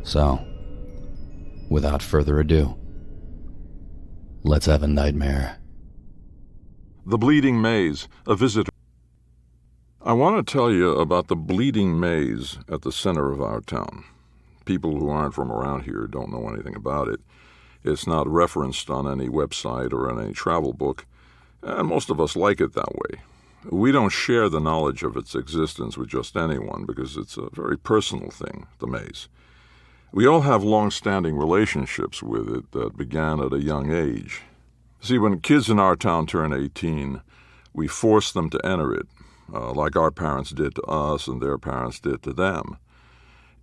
So, without further ado, let's have a nightmare. The Bleeding Maze, a visitor. I want to tell you about the Bleeding Maze at the center of our town. People who aren't from around here don't know anything about it. It's not referenced on any website or in any travel book, and most of us like it that way. We don't share the knowledge of its existence with just anyone because it's a very personal thing, the maze. We all have long-standing relationships with it that began at a young age. See, when kids in our town turn 18, we force them to enter it, like our parents did to us and their parents did to them.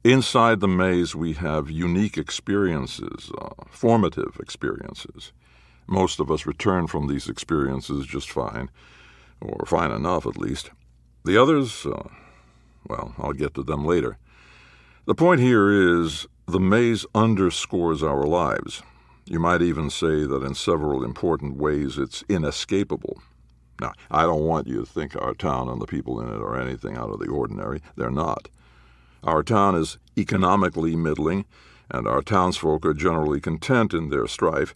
Inside the maze, we have unique experiences, formative experiences. Most of us return from these experiences just fine, or fine enough at least. The others, well, I'll get to them later. The point here is the maze underscores our lives. You might even say that in several important ways it's inescapable. Now, I don't want you to think our town and the people in it are anything out of the ordinary. They're not. Our town is economically middling, and our townsfolk are generally content in their strife,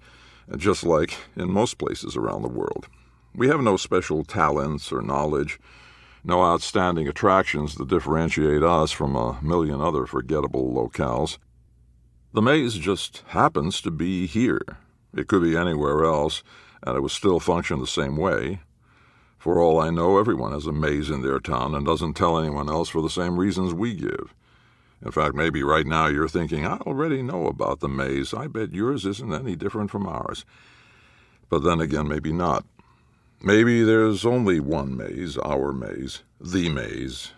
just like in most places around the world. We have no special talents or knowledge, no outstanding attractions that differentiate us from a million other forgettable locales. The maze just happens to be here. It could be anywhere else, and it would still function the same way. For all I know, everyone has a maze in their town and doesn't tell anyone else for the same reasons we give. In fact, maybe right now you're thinking, I already know about the maze. I bet yours isn't any different from ours. But then again, maybe not. Maybe there's only one maze, our maze, the maze,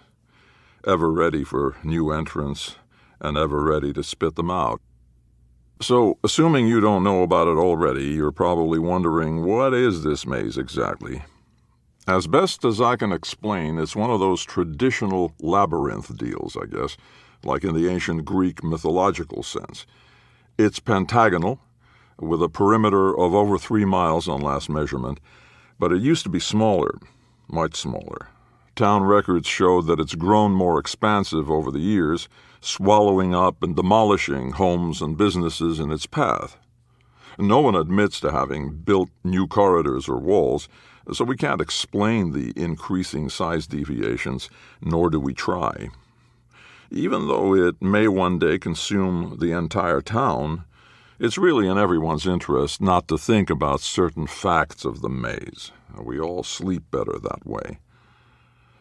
ever ready for new entrants and ever ready to spit them out. So, assuming you don't know about it already, you're probably wondering, what is this maze exactly? As best as I can explain, it's one of those traditional labyrinth deals, I guess, like in the ancient Greek mythological sense. It's pentagonal, with a perimeter of over 3 miles on last measurement, but it used to be smaller, much smaller. Town records show that it's grown more expansive over the years, swallowing up and demolishing homes and businesses in its path. No one admits to having built new corridors or walls, so we can't explain the increasing size deviations, nor do we try. Even though it may one day consume the entire town, it's really in everyone's interest not to think about certain facts of the maze. We all sleep better that way.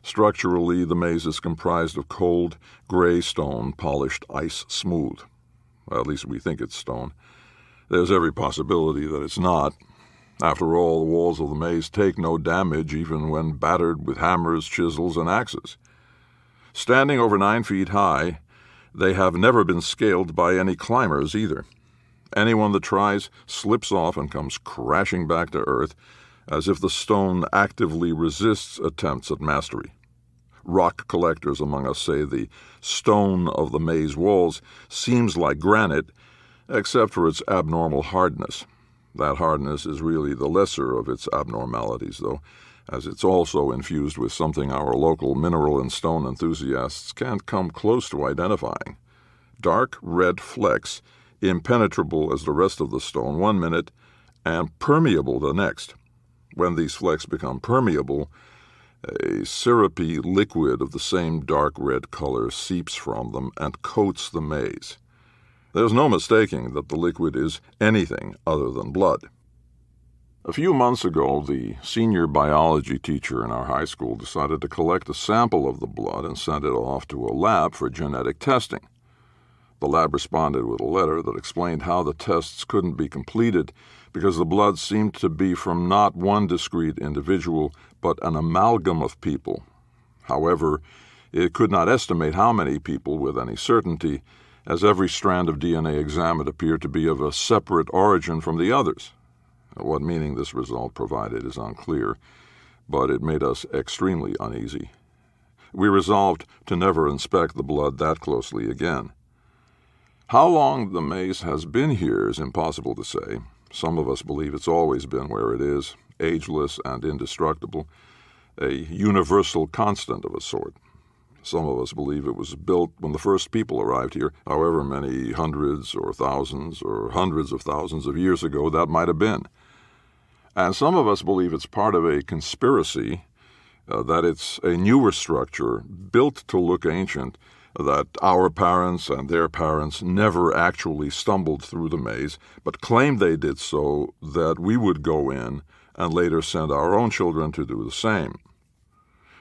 Structurally, the maze is comprised of cold, gray stone polished ice smooth. Well, at least we think it's stone. There's every possibility that it's not. After all, the walls of the maze take no damage even when battered with hammers, chisels, and axes. Standing over 9 feet high, they have never been scaled by any climbers either. Anyone that tries slips off and comes crashing back to earth, as if the stone actively resists attempts at mastery. Rock collectors among us say the stone of the maze walls seems like granite, except for its abnormal hardness. That hardness is really the lesser of its abnormalities, though, as it's also infused with something our local mineral and stone enthusiasts can't come close to identifying. Dark red flecks, impenetrable as the rest of the stone 1 minute, and permeable the next. When these flecks become permeable, a syrupy liquid of the same dark red color seeps from them and coats the maze. There's no mistaking that the liquid is anything other than blood. A few months ago, the senior biology teacher in our high school decided to collect a sample of the blood and send it off to a lab for genetic testing. The lab responded with a letter that explained how the tests couldn't be completed because the blood seemed to be from not one discrete individual, but an amalgam of people. However, it could not estimate how many people with any certainty, as every strand of DNA examined appeared to be of a separate origin from the others. What meaning this result provided is unclear, but it made us extremely uneasy. We resolved to never inspect the blood that closely again. How long the maze has been here is impossible to say. Some of us believe it's always been where it is, ageless and indestructible, a universal constant of a sort. Some of us believe it was built when the first people arrived here, however many hundreds or thousands or hundreds of thousands of years ago that might have been. And some of us believe it's part of a conspiracy, that it's a newer structure built to look ancient, that our parents and their parents never actually stumbled through the maze, but claimed they did so that we would go in and later send our own children to do the same.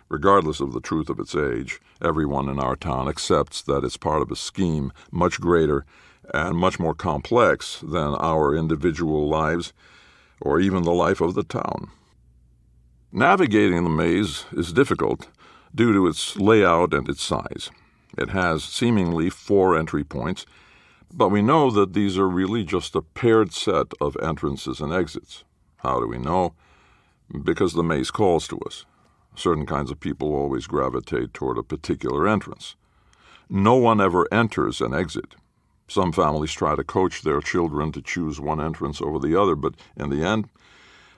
Regardless of the truth of its age, everyone in our town accepts that it's part of a scheme much greater and much more complex than our individual lives or even the life of the town. Navigating the maze is difficult due to its layout and its size. It has seemingly 4 entry points, but we know that these are really just a paired set of entrances and exits. How do we know? Because the maze calls to us. Certain kinds of people always gravitate toward a particular entrance. No one ever enters an exit. Some families try to coach their children to choose one entrance over the other, but in the end,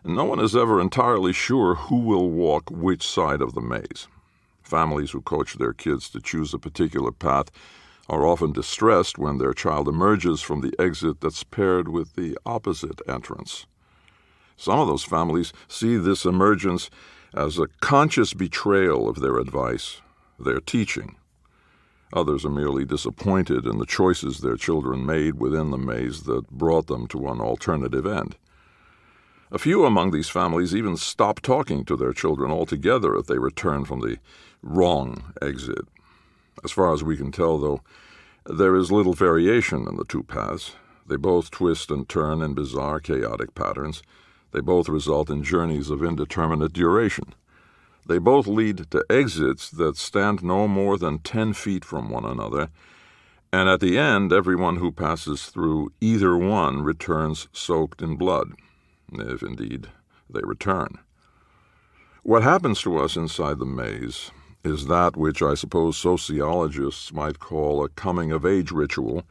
no one is ever entirely sure who will walk which side of the maze. Families who coach their kids to choose a particular path are often distressed when their child emerges from the exit that's paired with the opposite entrance. Some of those families see this emergence as a conscious betrayal of their advice, their teaching. Others are merely disappointed in the choices their children made within the maze that brought them to an alternative end. A few among these families even stop talking to their children altogether if they return from the wrong exit. As far as we can tell, though, there is little variation in the two paths. They both twist and turn in bizarre, chaotic patterns. They both result in journeys of indeterminate duration. They both lead to exits that stand no more than 10 feet from one another, and at the end, everyone who passes through either one returns soaked in blood, if indeed they return. What happens to us inside the maze is that which I suppose sociologists might call a coming-of-age ritual,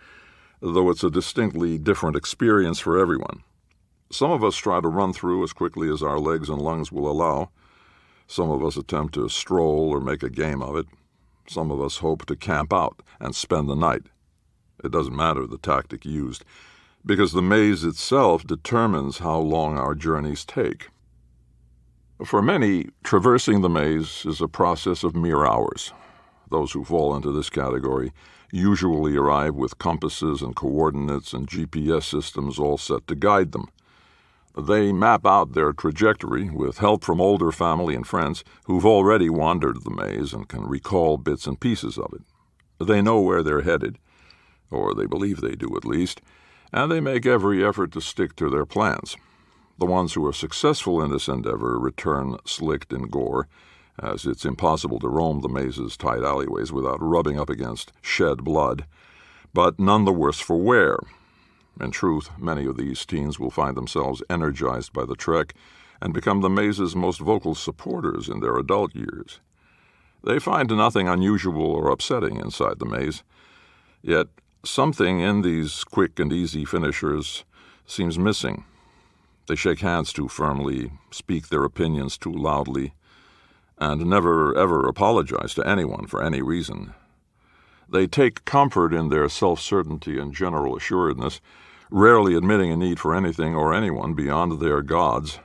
though it's a distinctly different experience for everyone. Some of us try to run through as quickly as our legs and lungs will allow. Some of us attempt to stroll or make a game of it. Some of us hope to camp out and spend the night. It doesn't matter the tactic used, because the maze itself determines how long our journeys take. For many, traversing the maze is a process of mere hours. Those who fall into this category usually arrive with compasses and coordinates and GPS systems all set to guide them. They map out their trajectory with help from older family and friends who've already wandered the maze and can recall bits and pieces of it. They know where they're headed, or they believe they do at least, and they make every effort to stick to their plans. The ones who are successful in this endeavor return slicked in gore, as it's impossible to roam the maze's tight alleyways without rubbing up against shed blood, but none the worse for wear. In truth, many of these teens will find themselves energized by the trek and become the maze's most vocal supporters in their adult years. They find nothing unusual or upsetting inside the maze, yet something in these quick and easy finishers seems missing. They shake hands too firmly, speak their opinions too loudly, and never ever apologize to anyone for any reason. They take comfort in their self-certainty and general assuredness, rarely admitting a need for anything or anyone beyond their gods,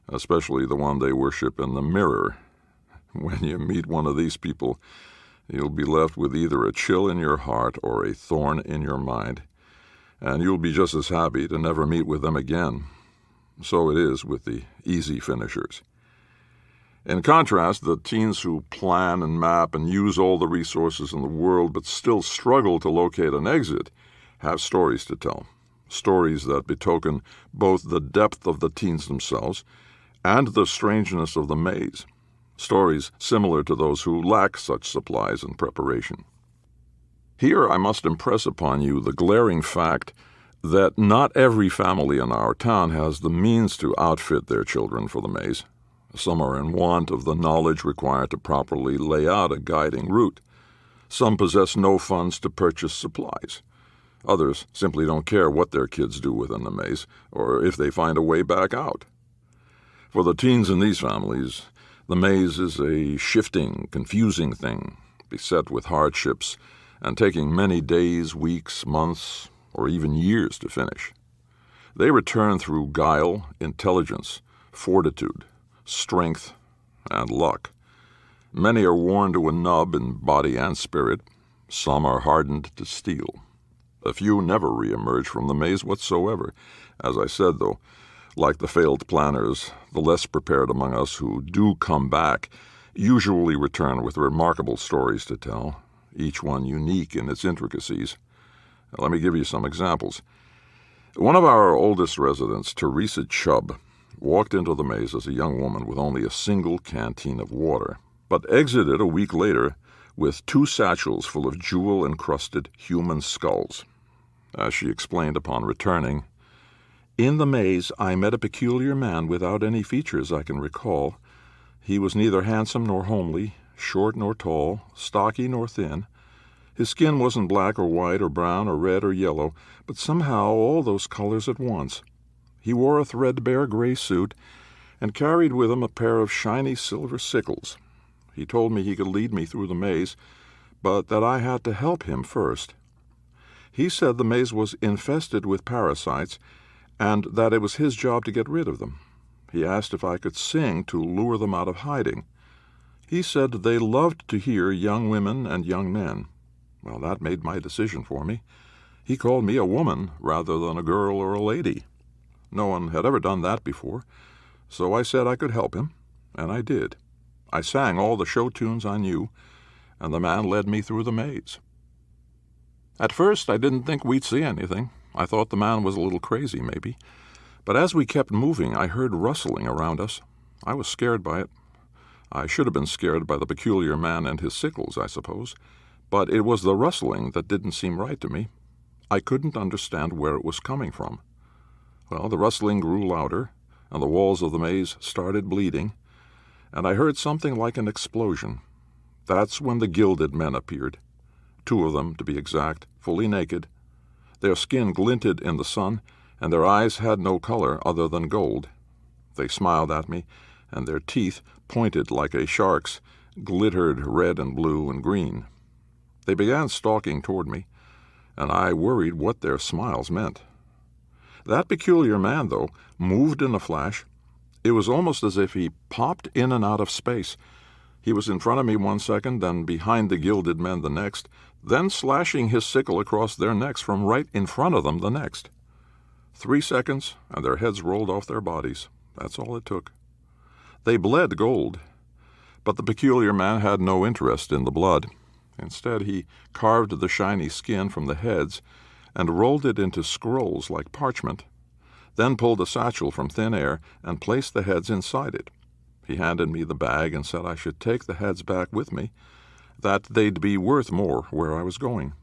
especially the one they worship in the mirror. When you meet one of these people, you'll be left with either a chill in your heart or a thorn in your mind, and you'll be just as happy to never meet with them again. So it is with the easy finishers. In contrast, the teens who plan and map and use all the resources in the world but still struggle to locate an exit have stories to tell. Stories that betoken both the depth of the teens themselves and the strangeness of the maze. Stories similar to those who lack such supplies and preparation. Here I must impress upon you the glaring fact that not every family in our town has the means to outfit their children for the maze. Some are in want of the knowledge required to properly lay out a guiding route. Some possess no funds to purchase supplies. Others simply don't care what their kids do within the maze, or if they find a way back out. For the teens in these families, the maze is a shifting, confusing thing, beset with hardships, and taking many days, weeks, months, or even years to finish. They return through guile, intelligence, fortitude, strength, and luck. Many are worn to a nub in body and spirit. Some are hardened to steel. A few never re-emerge from the maze whatsoever. As I said, though, like the failed planners, the less prepared among us who do come back usually return with remarkable stories to tell, each one unique in its intricacies. Let me give you some examples. One of our oldest residents, Teresa Chubb, walked into the maze as a young woman with only a single canteen of water, but exited a week later with 2 satchels full of jewel-encrusted human skulls. As she explained upon returning, "In the maze I met a peculiar man without any features I can recall. He was neither handsome nor homely, short nor tall, stocky nor thin. His skin wasn't black or white or brown or red or yellow, but somehow all those colors at once. He wore a threadbare gray suit and carried with him a pair of shiny silver sickles. He told me he could lead me through the maze, but that I had to help him first. He said the maze was infested with parasites and that it was his job to get rid of them. He asked if I could sing to lure them out of hiding. He said they loved to hear young women and young men. Well, that made my decision for me. He called me a woman rather than a girl or a lady. No one had ever done that before, so I said I could help him, and I did. I sang all the show tunes I knew, and the man led me through the maze. At first, I didn't think we'd see anything. I thought the man was a little crazy, maybe. But as we kept moving, I heard rustling around us. I was scared by it. I should have been scared by the peculiar man and his sickles, I suppose. But it was the rustling that didn't seem right to me. I couldn't understand where it was coming from. Well, the rustling grew louder, and the walls of the maze started bleeding, and I heard something like an explosion. That's when the gilded men appeared. 2 of them, to be exact, fully naked. Their skin glinted in the sun, and their eyes had no color other than gold. They smiled at me, and their teeth, pointed like a shark's, glittered red and blue and green. They began stalking toward me, and I worried what their smiles meant. That peculiar man, though, moved in a flash. It was almost as if he popped in and out of space. He was in front of me 1 second, then behind the gilded men the next, then slashing his sickle across their necks from right in front of them the next. 3 seconds, and their heads rolled off their bodies. That's all it took. They bled gold, but the peculiar man had no interest in the blood. Instead, he carved the shiny skin from the heads and rolled it into scrolls like parchment, then pulled a satchel from thin air and placed the heads inside it. He handed me the bag and said I should take the heads back with me, that they'd be worth more where I was going.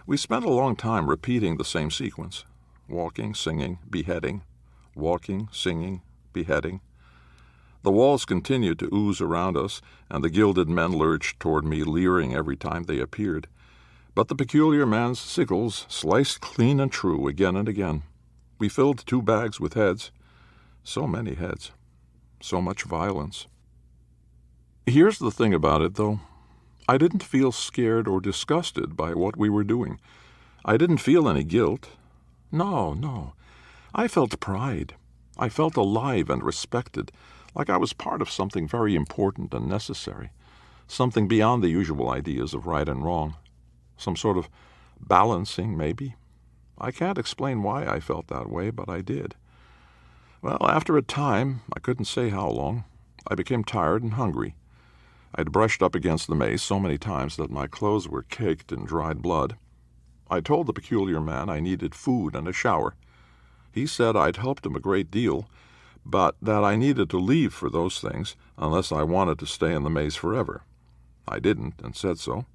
We spent a long time repeating the same sequence: walking, singing, beheading, walking, singing, beheading. The walls continued to ooze around us, and the gilded men lurched toward me, leering every time they appeared. But the peculiar man's sickles sliced clean and true again and again. We filled 2 bags with heads. So many heads. So much violence. Here's the thing about it, though. I didn't feel scared or disgusted by what we were doing. I didn't feel any guilt. No. I felt pride. I felt alive and respected, like I was part of something very important and necessary, something beyond the usual ideas of right and wrong, some sort of balancing, maybe. I can't explain why I felt that way, but I did. Well, after a time, I couldn't say how long, I became tired and hungry. I'd brushed up against the maze so many times that my clothes were caked in dried blood. I told the peculiar man I needed food and a shower. He said I'd helped him a great deal, but that I needed to leave for those things unless I wanted to stay in the maze forever. I didn't, and said so.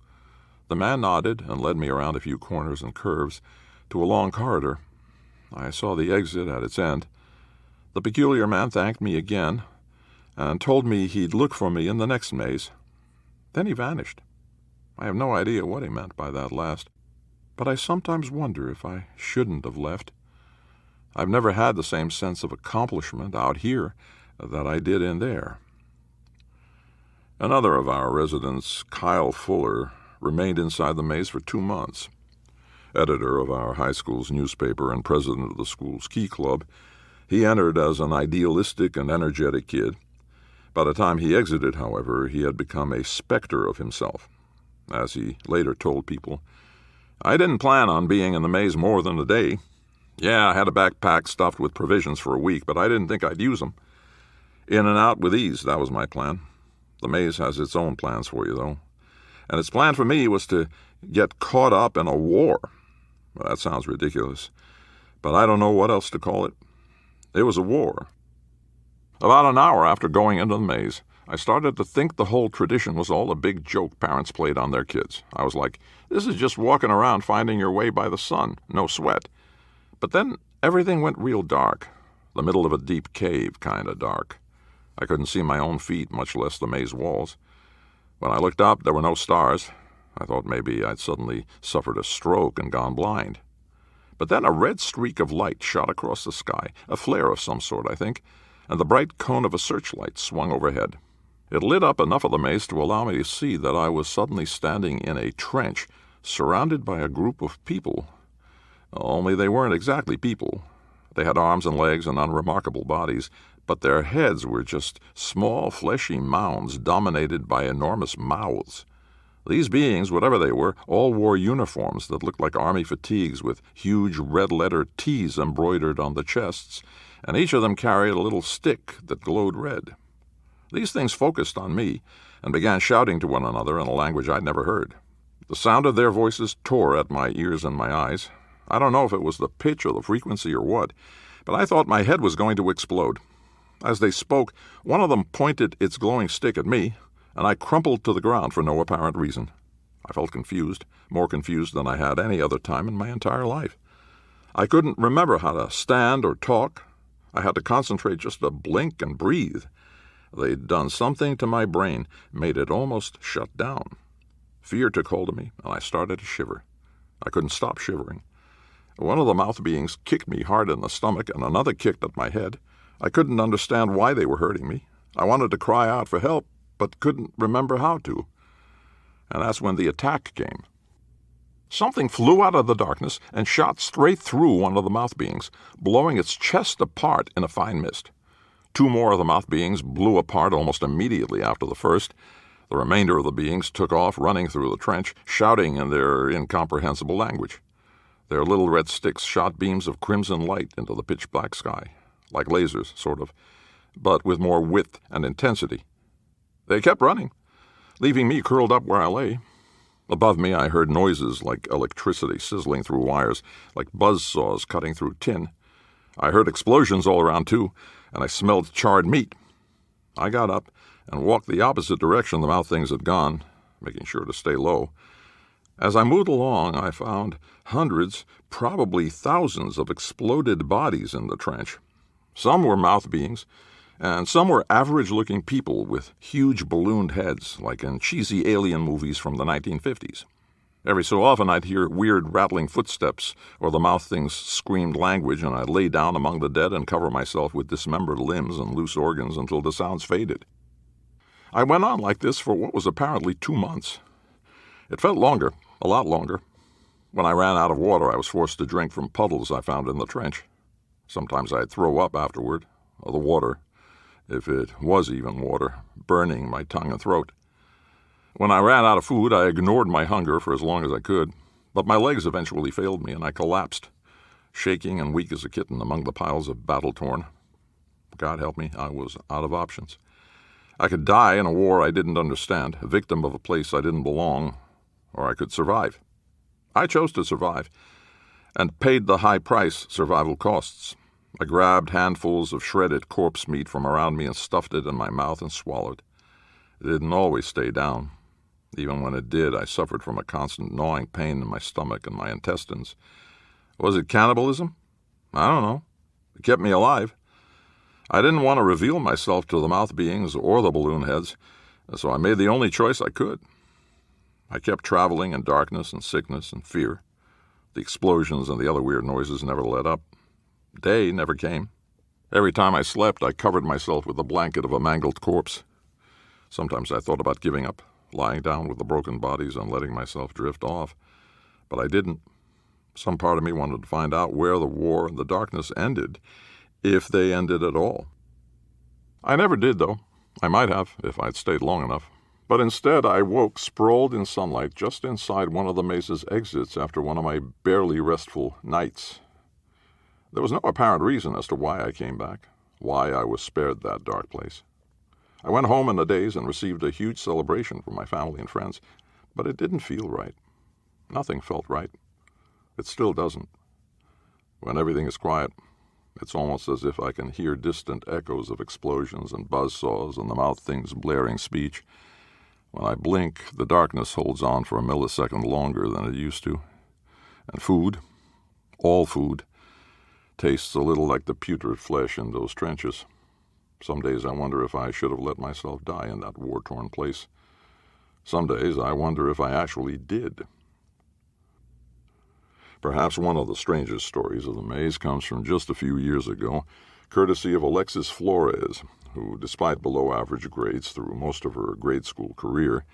The man nodded and led me around a few corners and curves to a long corridor. I saw the exit at its end. The peculiar man thanked me again and told me he'd look for me in the next maze. Then he vanished. I have no idea what he meant by that last, but I sometimes wonder if I shouldn't have left. I've never had the same sense of accomplishment out here that I did in there. Another of our residents, Kyle Fuller, remained inside the maze for 2 months. Editor of our high school's newspaper and president of the school's key club, he entered as an idealistic and energetic kid. By the time he exited, however, he had become a specter of himself. As he later told people, "I didn't plan on being in the maze more than a day. Yeah, I had a backpack stuffed with provisions for a week, but I didn't think I'd use them. In and out with ease, that was my plan. The maze has its own plans for you, though. And its plan for me was to get caught up in a war. Well, that sounds ridiculous, but I don't know what else to call it. It was a war. About an hour after going into the maze, I started to think the whole tradition was all a big joke parents played on their kids. I was like, this is just walking around finding your way by the sun, no sweat. But then everything went real dark, the middle of a deep cave kind of dark. I couldn't see my own feet, much less the maze walls. When I looked up, there were no stars. I thought maybe I'd suddenly suffered a stroke and gone blind. But then a red streak of light shot across the sky, a flare of some sort, I think, and the bright cone of a searchlight swung overhead. It lit up enough of the maze to allow me to see that I was suddenly standing in a trench, surrounded by a group of people. Only they weren't exactly people. They had arms and legs and unremarkable bodies, but their heads were just small, fleshy mounds dominated by enormous mouths. These beings, whatever they were, all wore uniforms that looked like army fatigues with huge red-letter T's embroidered on the chests, and each of them carried a little stick that glowed red. These things focused on me and began shouting to one another in a language I'd never heard. The sound of their voices tore at my ears and my eyes. I don't know if it was the pitch or the frequency or what, but I thought my head was going to explode. As they spoke, one of them pointed its glowing stick at me, and I crumpled to the ground for no apparent reason. I felt confused, more confused than I had any other time in my entire life. I couldn't remember how to stand or talk. I had to concentrate just to blink and breathe. They'd done something to my brain, made it almost shut down. Fear took hold of me, and I started to shiver. I couldn't stop shivering. One of the mouth beings kicked me hard in the stomach, and another kicked at my head. I couldn't understand why they were hurting me. I wanted to cry out for help, but couldn't remember how to. And that's when the attack came. Something flew out of the darkness and shot straight through one of the mouth beings, blowing its chest apart in a fine mist. 2 more of the mouth beings blew apart almost immediately after the first. The remainder of the beings took off running through the trench, shouting in their incomprehensible language. Their little red sticks shot beams of crimson light into the pitch-black sky, like lasers, sort of, but with more width and intensity. They kept running, leaving me curled up where I lay. Above me I heard noises like electricity sizzling through wires, like buzz saws cutting through tin. I heard explosions all around, too, and I smelled charred meat. I got up and walked the opposite direction the mouth things had gone, making sure to stay low. As I moved along, I found hundreds, probably thousands of exploded bodies in the trench. Some were mouth beings, and some were average-looking people with huge ballooned heads, like in cheesy alien movies from the 1950s. Every so often I'd hear weird rattling footsteps, or the mouth things screamed language, and I'd lay down among the dead and cover myself with dismembered limbs and loose organs until the sounds faded. I went on like this for what was apparently 2 months. It felt longer, a lot longer. When I ran out of water, I was forced to drink from puddles I found in the trench. Sometimes I'd throw up afterward, or the water, if it was even water, burning my tongue and throat. When I ran out of food, I ignored my hunger for as long as I could, but my legs eventually failed me, and I collapsed, shaking and weak as a kitten among the piles of battle-torn. God help me, I was out of options. I could die in a war I didn't understand, a victim of a place I didn't belong, or I could survive. I chose to survive, and paid the high price survival costs. I grabbed handfuls of shredded corpse meat from around me and stuffed it in my mouth and swallowed. It didn't always stay down. Even when it did, I suffered from a constant gnawing pain in my stomach and my intestines. Was it cannibalism? I don't know. It kept me alive. I didn't want to reveal myself to the mouth beings or the balloon heads, so I made the only choice I could. I kept traveling in darkness and sickness and fear. The explosions and the other weird noises never let up. Day never came. Every time I slept, I covered myself with a blanket of a mangled corpse. Sometimes I thought about giving up, lying down with the broken bodies and letting myself drift off. But I didn't. Some part of me wanted to find out where the war and the darkness ended, if they ended at all. I never did, though. I might have, if I'd stayed long enough. But instead, I woke sprawled in sunlight just inside one of the maze's exits after one of my barely restful nights. There was no apparent reason as to why I came back, why I was spared that dark place. I went home in a daze and received a huge celebration from my family and friends, but it didn't feel right. Nothing felt right. It still doesn't. When everything is quiet, it's almost as if I can hear distant echoes of explosions and buzzsaws and the mouth things blaring speech. When I blink, the darkness holds on for a millisecond longer than it used to. And food, all food, tastes a little like the putrid flesh in those trenches. Some days I wonder if I should have let myself die in that war-torn place. Some days I wonder if I actually did. Perhaps one of the strangest stories of the maze comes from just a few years ago, courtesy of Alexis Flores, who, despite below-average grades through most of her grade school career,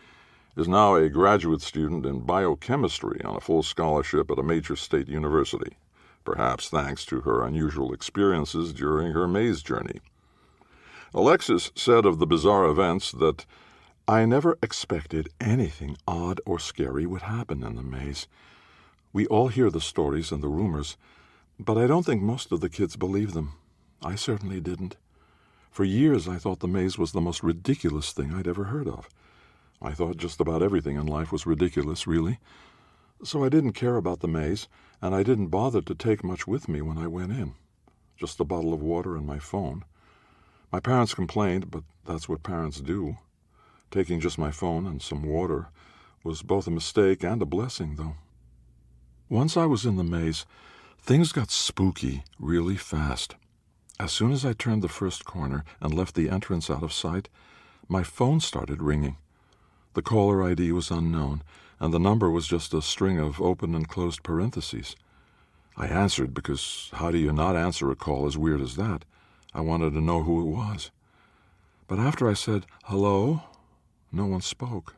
is now a graduate student in biochemistry on a full scholarship at a major state university, perhaps thanks to her unusual experiences during her maze journey. Alexis said of the bizarre events that, "I never expected anything odd or scary would happen in the maze. We all hear the stories and the rumors, but I don't think most of the kids believe them. I certainly didn't. For years I thought the maze was the most ridiculous thing I'd ever heard of. I thought just about everything in life was ridiculous, really. So I didn't care about the maze, and I didn't bother to take much with me when I went in. Just a bottle of water and my phone. My parents complained, but that's what parents do. Taking just my phone and some water was both a mistake and a blessing, though. Once I was in the maze, things got spooky really fast. As soon as I turned the first corner and left the entrance out of sight, my phone started ringing. The caller ID was unknown, and the number was just a string of open and closed parentheses. I answered because how do you not answer a call as weird as that? I wanted to know who it was. But after I said, "Hello," no one spoke.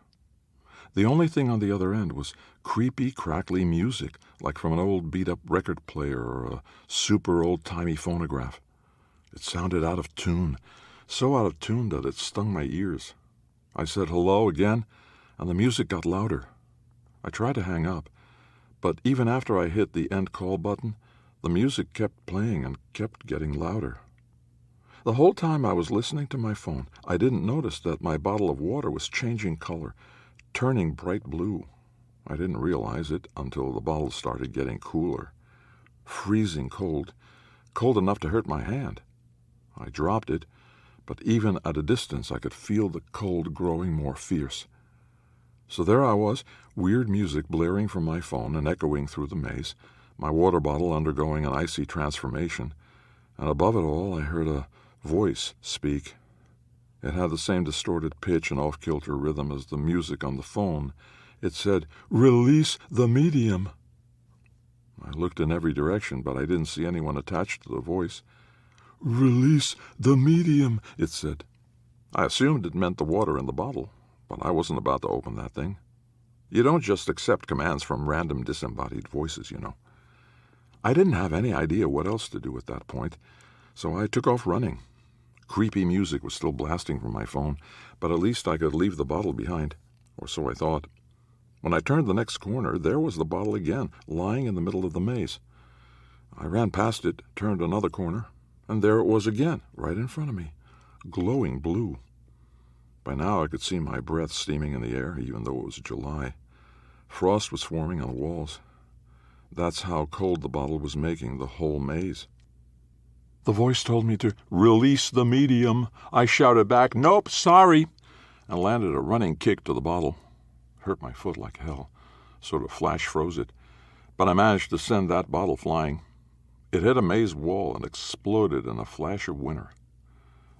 The only thing on the other end was creepy, crackly music, like from an old beat-up record player or a super old-timey phonograph. It sounded out of tune, so out of tune that it stung my ears. I said hello again, and the music got louder. I tried to hang up, but even after I hit the end call button, the music kept playing and kept getting louder. The whole time I was listening to my phone, I didn't notice that my bottle of water was changing color, turning bright blue. I didn't realize it until the bottle started getting cooler. Freezing cold, cold enough to hurt my hand. I dropped it, but even at a distance I could feel the cold growing more fierce. So there I was, weird music blaring from my phone and echoing through the maze, my water bottle undergoing an icy transformation, and above it all I heard a voice speak. It had the same distorted pitch and off-kilter rhythm as the music on the phone. It said, "Release the medium." I looked in every direction, but I didn't see anyone attached to the voice. "Release the medium," it said. I assumed it meant the water in the bottle, but I wasn't about to open that thing. You don't just accept commands from random disembodied voices, you know. I didn't have any idea what else to do at that point, so I took off running. Creepy music was still blasting from my phone, but at least I could leave the bottle behind, or so I thought. When I turned the next corner, there was the bottle again, lying in the middle of the maze. I ran past it, turned another corner, and there it was again, right in front of me, glowing blue. By now I could see my breath steaming in the air, even though it was July. Frost was forming on the walls. That's how cold the bottle was making the whole maze. The voice told me to release the medium. I shouted back, "Nope, sorry," and landed a running kick to the bottle. Hurt my foot like hell, sort of flash froze it, but I managed to send that bottle flying. It hit a maze wall and exploded in a flash of winter.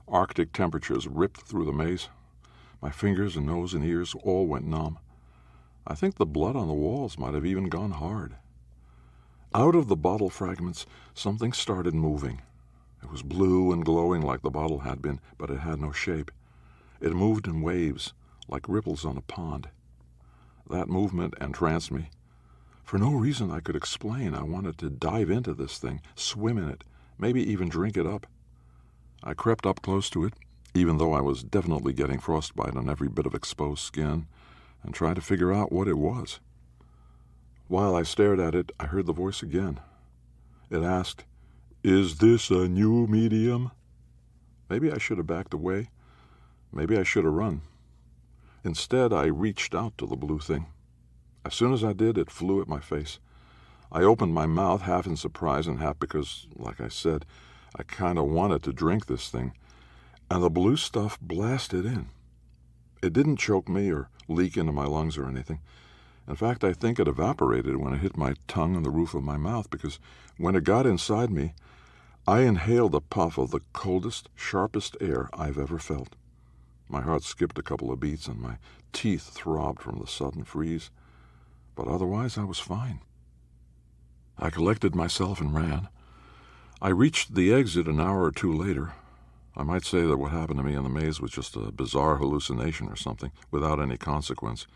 Arctic temperatures ripped through the maze. My fingers and nose and ears all went numb. I think the blood on the walls might have even gone hard. Out of the bottle fragments, something started moving. It was blue and glowing like the bottle had been, but it had no shape. It moved in waves, like ripples on a pond. That movement entranced me. For no reason I could explain, I wanted to dive into this thing, swim in it, maybe even drink it up. I crept up close to it, even though I was definitely getting frostbite on every bit of exposed skin, and tried to figure out what it was. While I stared at it, I heard the voice again. It asked, "Is this a new medium?" Maybe I should have backed away. Maybe I should have run. Instead, I reached out to the blue thing. As soon as I did, it flew at my face. I opened my mouth, half in surprise and half because, like I said, I kind of wanted to drink this thing, and the blue stuff blasted in. It didn't choke me or leak into my lungs or anything. In fact, I think it evaporated when it hit my tongue and the roof of my mouth, because when it got inside me, I inhaled a puff of the coldest, sharpest air I've ever felt. My heart skipped a couple of beats and my teeth throbbed from the sudden freeze. But otherwise, I was fine. I collected myself and ran. I reached the exit an hour or two later. I might say that what happened to me in the maze was just a bizarre hallucination or something, without any consequence.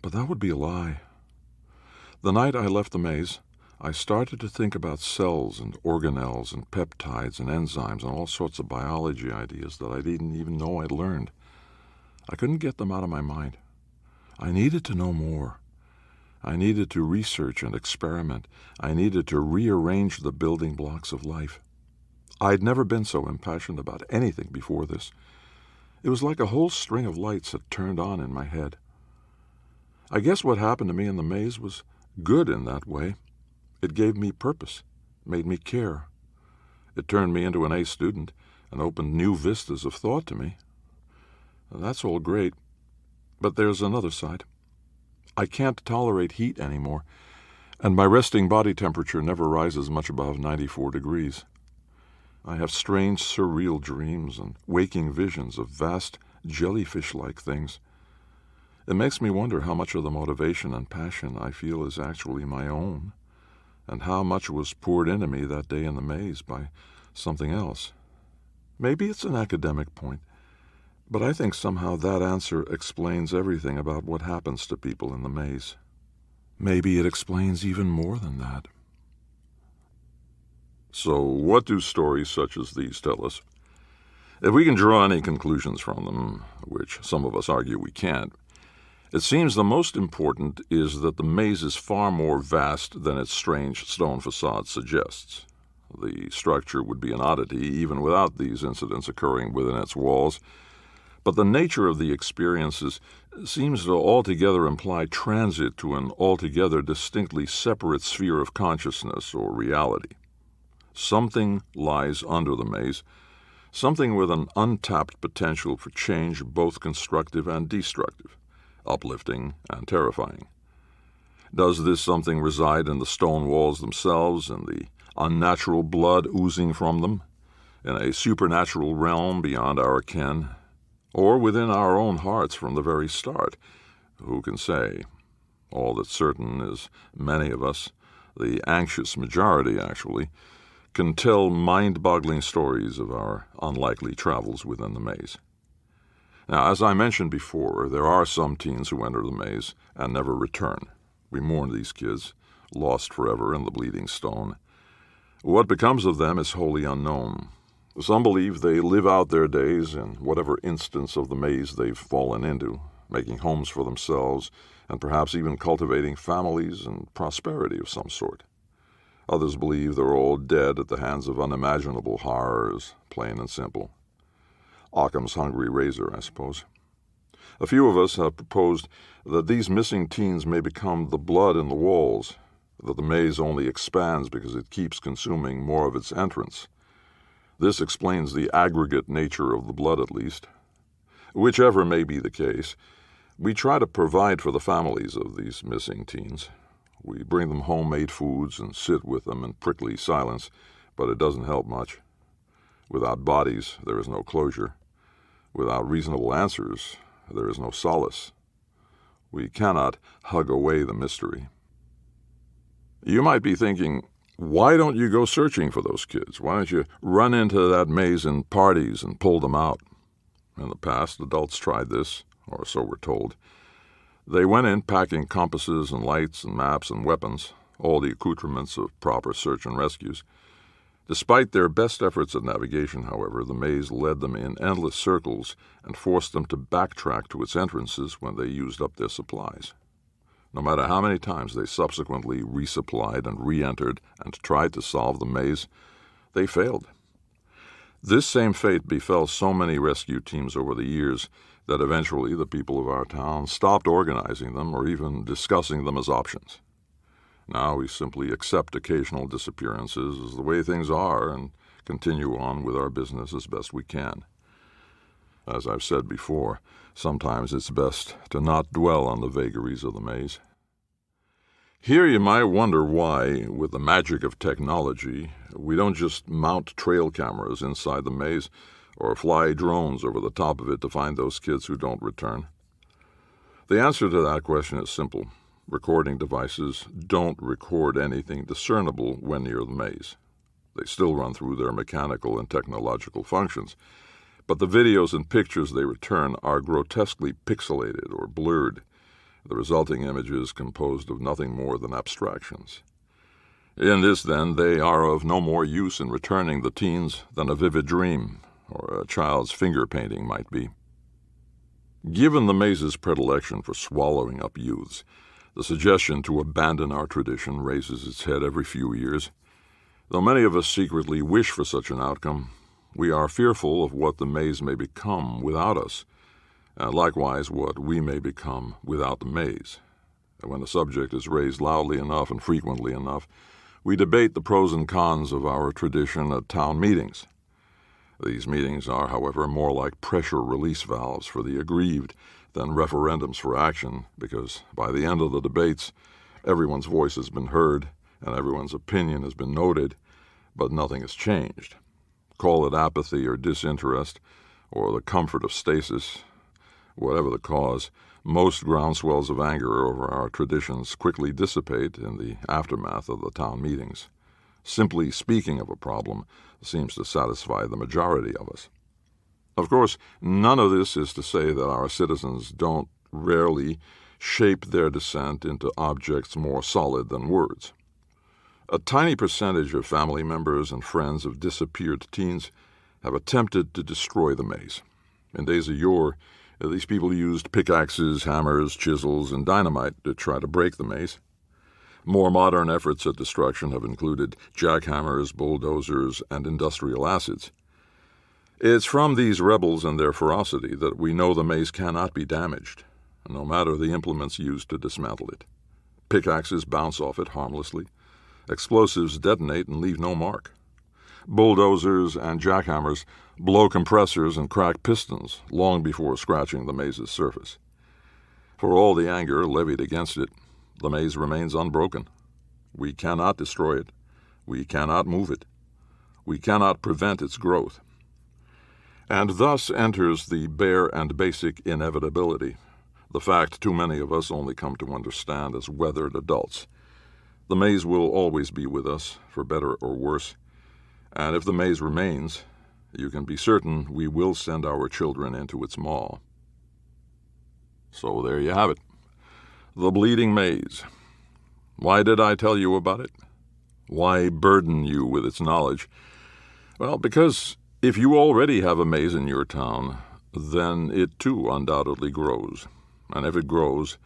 But that would be a lie. The night I left the maze, I started to think about cells and organelles and peptides and enzymes and all sorts of biology ideas that I didn't even know I'd learned. I couldn't get them out of my mind. I needed to know more. I needed to research and experiment. I needed to rearrange the building blocks of life. I'd never been so impassioned about anything before this. It was like a whole string of lights had turned on in my head. I guess what happened to me in the maze was good in that way. It gave me purpose, made me care. It turned me into an A student and opened new vistas of thought to me. That's all great, but there's another side. I can't tolerate heat anymore, and my resting body temperature never rises much above 94 degrees. I have strange, surreal dreams and waking visions of vast, jellyfish-like things. It makes me wonder how much of the motivation and passion I feel is actually my own, and how much was poured into me that day in the maze by something else. Maybe it's an academic point, but I think somehow that answer explains everything about what happens to people in the maze. Maybe it explains even more than that. So what do stories such as these tell us? If we can draw any conclusions from them, which some of us argue we can't, it seems the most important is that the maze is far more vast than its strange stone facade suggests. The structure would be an oddity even without these incidents occurring within its walls, but the nature of the experiences seems to altogether imply transit to an altogether distinctly separate sphere of consciousness or reality. Something lies under the maze, something with an untapped potential for change, both constructive and destructive, uplifting and terrifying. Does this something reside in the stone walls themselves, in the unnatural blood oozing from them, in a supernatural realm beyond our ken, or within our own hearts from the very start? Who can say? All that's certain is many of us, the anxious majority actually, can tell mind-boggling stories of our unlikely travels within the maze. Now, as I mentioned before, there are some teens who enter the maze and never return. We mourn these kids, lost forever in the bleeding stone. What becomes of them is wholly unknown. Some believe they live out their days in whatever instance of the maze they've fallen into, making homes for themselves and perhaps even cultivating families and prosperity of some sort. Others believe they're all dead at the hands of unimaginable horrors, plain and simple. Occam's hungry razor, I suppose. A few of us have proposed that these missing teens may become the blood in the walls, that the maze only expands because it keeps consuming more of its entrance. This explains the aggregate nature of the blood, at least. Whichever may be the case, we try to provide for the families of these missing teens. We bring them homemade foods and sit with them in prickly silence, but it doesn't help much. Without bodies, there is no closure. Without reasonable answers, there is no solace. We cannot hug away the mystery. You might be thinking, why don't you go searching for those kids? Why don't you run into that maze in parties and pull them out? In the past, adults tried this, or so we're told. They went in packing compasses and lights and maps and weapons, all the accoutrements of proper search and rescues. Despite their best efforts at navigation, however, the maze led them in endless circles and forced them to backtrack to its entrances when they used up their supplies. No matter how many times they subsequently resupplied and re-entered and tried to solve the maze, they failed. This same fate befell so many rescue teams over the years that eventually the people of our town stopped organizing them or even discussing them as options. Now we simply accept occasional disappearances as the way things are and continue on with our business as best we can. As I've said before, sometimes it's best to not dwell on the vagaries of the maze. Here you might wonder why, with the magic of technology, we don't just mount trail cameras inside the maze or fly drones over the top of it to find those kids who don't return. The answer to that question is simple. Recording devices don't record anything discernible when near the maze. They still run through their mechanical and technological functions, but the videos and pictures they return are grotesquely pixelated or blurred, the resulting images composed of nothing more than abstractions. In this, then, they are of no more use in returning the teens than a vivid dream or a child's finger painting might be. Given the maze's predilection for swallowing up youths, the suggestion to abandon our tradition raises its head every few years. Though many of us secretly wish for such an outcome, we are fearful of what the maze may become without us, and likewise what we may become without the maze. And when the subject is raised loudly enough and frequently enough, we debate the pros and cons of our tradition at town meetings. These meetings are, however, more like pressure release valves for the aggrieved than referendums for action, because by the end of the debates, everyone's voice has been heard and everyone's opinion has been noted, but nothing has changed. Call it apathy or disinterest, or the comfort of stasis. Whatever the cause, most groundswells of anger over our traditions quickly dissipate in the aftermath of the town meetings. Simply speaking of a problem seems to satisfy the majority of us. Of course, none of this is to say that our citizens don't rarely shape their dissent into objects more solid than words. A tiny percentage of family members and friends of disappeared teens have attempted to destroy the maze. In days of yore, these people used pickaxes, hammers, chisels, and dynamite to try to break the maze. More modern efforts at destruction have included jackhammers, bulldozers, and industrial acids. It's from these rebels and their ferocity that we know the maze cannot be damaged, no matter the implements used to dismantle it. Pickaxes bounce off it harmlessly. Explosives detonate and leave no mark. Bulldozers and jackhammers blow compressors and crack pistons long before scratching the maze's surface. For all the anger levied against it, the maze remains unbroken. We cannot destroy it. We cannot move it. We cannot prevent its growth. And thus enters the bare and basic inevitability, the fact too many of us only come to understand as weathered adults. The maze will always be with us, for better or worse, and if the maze remains, you can be certain we will send our children into its maw. So there you have it. The bleeding maze. Why did I tell you about it? Why burden you with its knowledge? Well, because if you already have a maze in your town, then it too undoubtedly grows. And if it grows,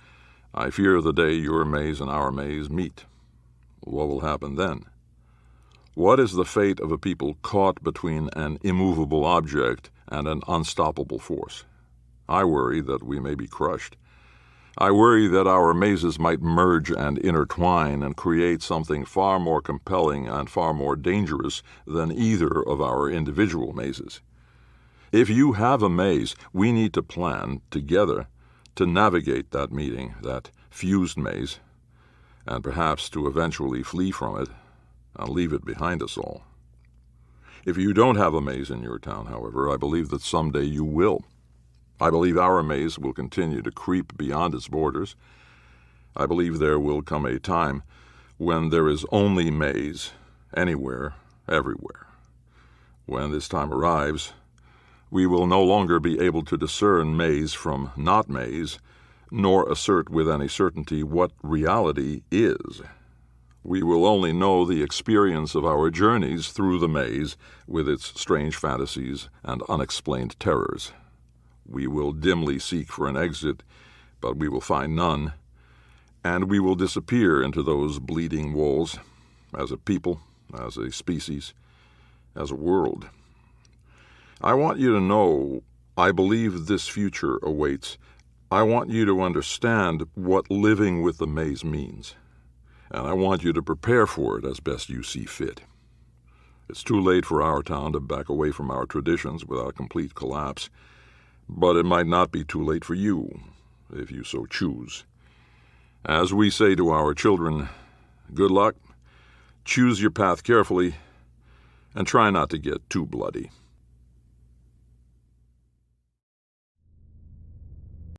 I fear the day your maze and our maze meet. What will happen then? What is the fate of a people caught between an immovable object and an unstoppable force? I worry that we may be crushed. I worry that our mazes might merge and intertwine and create something far more compelling and far more dangerous than either of our individual mazes. If you have a maze, we need to plan together to navigate that meeting, that fused maze, and perhaps to eventually flee from it and leave it behind us all. If you don't have a maze in your town, however, I believe that someday you will. I believe our maze will continue to creep beyond its borders. I believe there will come a time when there is only maze, anywhere, everywhere. When this time arrives, We will no longer be able to discern maze from not maze, nor assert with any certainty what reality is. We will only know the experience of our journeys through the maze with its strange fantasies and unexplained terrors. We will dimly seek for an exit, but we will find none, and we will disappear into those bleeding walls, as a people, as a species, as a world. I want you to know I believe this future awaits. I want you to understand what living with the maze means, and I want you to prepare for it as best you see fit. It's too late for our town to back away from our traditions without complete collapse, but it might not be too late for you, if you so choose. As we say to our children, good luck, choose your path carefully, and try not to get too bloody.